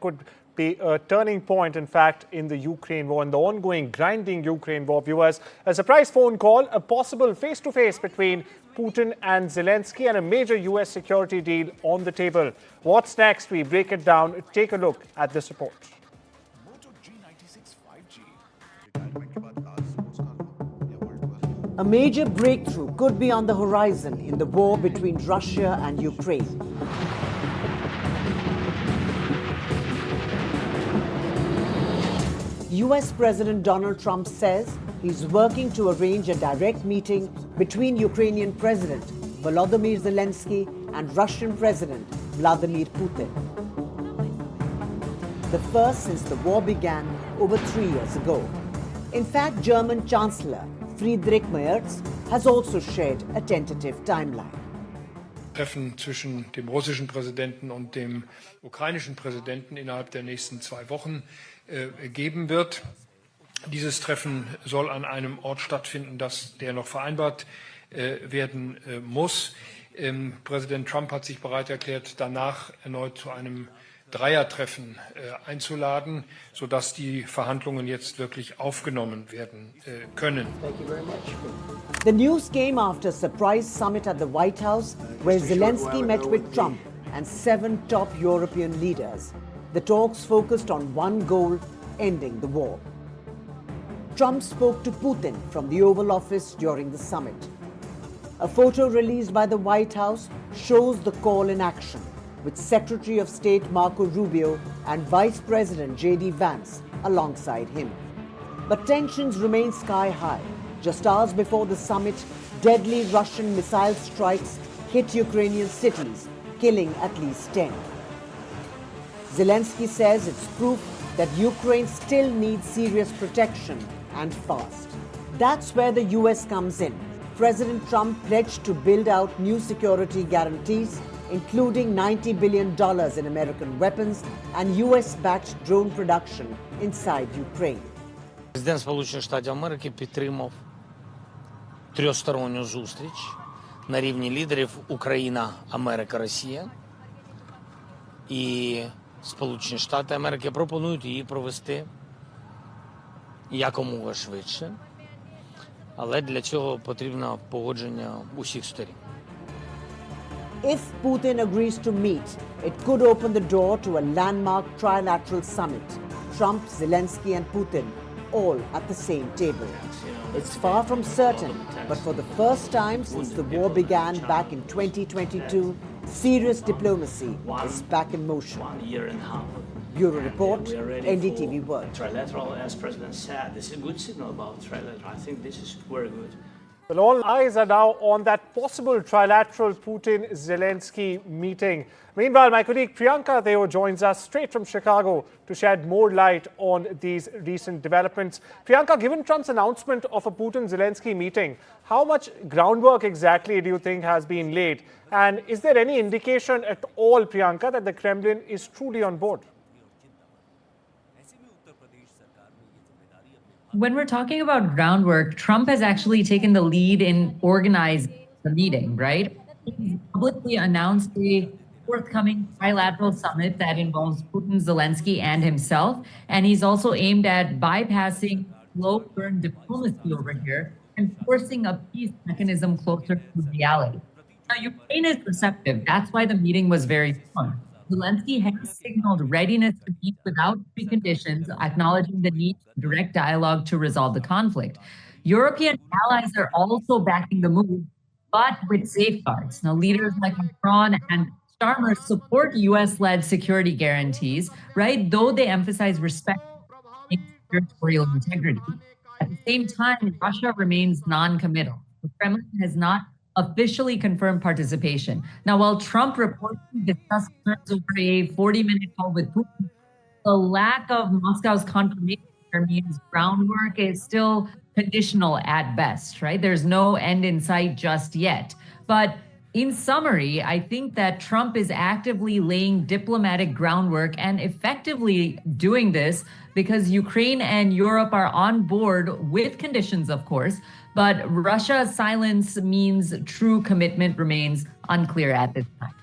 could be a turning point, in fact, in the Ukraine war and the ongoing grinding Ukraine war. Viewers, a surprise phone call, a possible face-to-face between Putin and Zelensky, and a major US security deal on the table. What's next? We break it down. Take a look at this report. A major breakthrough could be on the horizon in the war between Russia and Ukraine. US President Donald Trump says he's working to arrange a direct meeting between Ukrainian President Volodymyr Zelensky and Russian President Vladimir Putin. The first since the war began over 3 years ago. In fact, German Chancellor Friedrich Merz has also shared a tentative timeline. Treffen zwischen dem russischen Präsidenten und dem ukrainischen Präsidenten innerhalb der nächsten 2 Wochen geben wird. Dieses Treffen soll an einem Ort stattfinden, der noch vereinbart werden muss. Präsident Trump hat sich bereit erklärt, danach erneut zu einem Dreiertreffen einzuladen, sodass die Verhandlungen jetzt wirklich aufgenommen werden können. The news came after a surprise summit at the White House where Zelensky met with Trump and 7 top European leaders. The talks focused on one goal: ending the war. Trump spoke to Putin from the Oval Office during the summit. A photo released by the White House shows the call in action, with Secretary of State Marco Rubio and Vice President J.D. Vance alongside him. But tensions remain sky high. Just hours before the summit, deadly Russian missile strikes hit Ukrainian cities, killing at least 10. Zelensky says it's proof that Ukraine still needs serious protection and fast. That's where the US comes in. President Trump pledged to build out new security guarantees, including $90 billion in American weapons and US-backed drone production inside Ukraine. Президент Сполучених Штатів Америки підтримав трьохсторонню зустріч на рівні лідерів Україна, Америка, Росія. І Сполучені Штати Америки пропонують її провести якомога швидше. Але для цього потрібно погодження усіх сторін. If Putin agrees to meet, it could open the door to a landmark trilateral summit. Trump, Zelensky and Putin all at the same table. It's far from certain, but for the first time since the war began back in 2022, serious diplomacy is back in motion. 1 year and a half. Bureau Report, We are ready NDTV for World. Trilateral, as President said. This is a good signal about trilateral. I think this is very good. Well, all eyes are now on that possible trilateral Putin-Zelensky meeting. Meanwhile, my colleague Priyanka joins us straight from Chicago to shed more light on these recent developments. Priyanka, given Trump's announcement of a Putin-Zelensky meeting, how much groundwork exactly do you think has been laid? And is there any indication at all, Priyanka, that the Kremlin is truly on board? When we're talking about groundwork, Trump has actually taken the lead in organizing the meeting, right? He's publicly announced a forthcoming trilateral summit that involves Putin, Zelensky, and himself. And he's also aimed at bypassing slow burn diplomacy over here and forcing a peace mechanism closer to reality. Now, Ukraine is receptive. That's why the meeting was very fun. Zelensky has signaled readiness to meet without preconditions, acknowledging the need for direct dialogue to resolve the conflict. European allies are also backing the move, but with safeguards. Now, leaders like Macron and Starmer support US-led security guarantees, right? Though they emphasize respect for territorial integrity. At the same time, Russia remains non-committal. The Kremlin has not officially confirmed participation. Now, while Trump reportedly discussed terms over a 40-minute call with Putin, the lack of Moscow's confirmation means groundwork is still conditional at best, right? There's no end in sight just yet. But in summary, I think that Trump is actively laying diplomatic groundwork and effectively doing this because Ukraine and Europe are on board with conditions, of course, but Russia's silence means true commitment remains unclear at this time.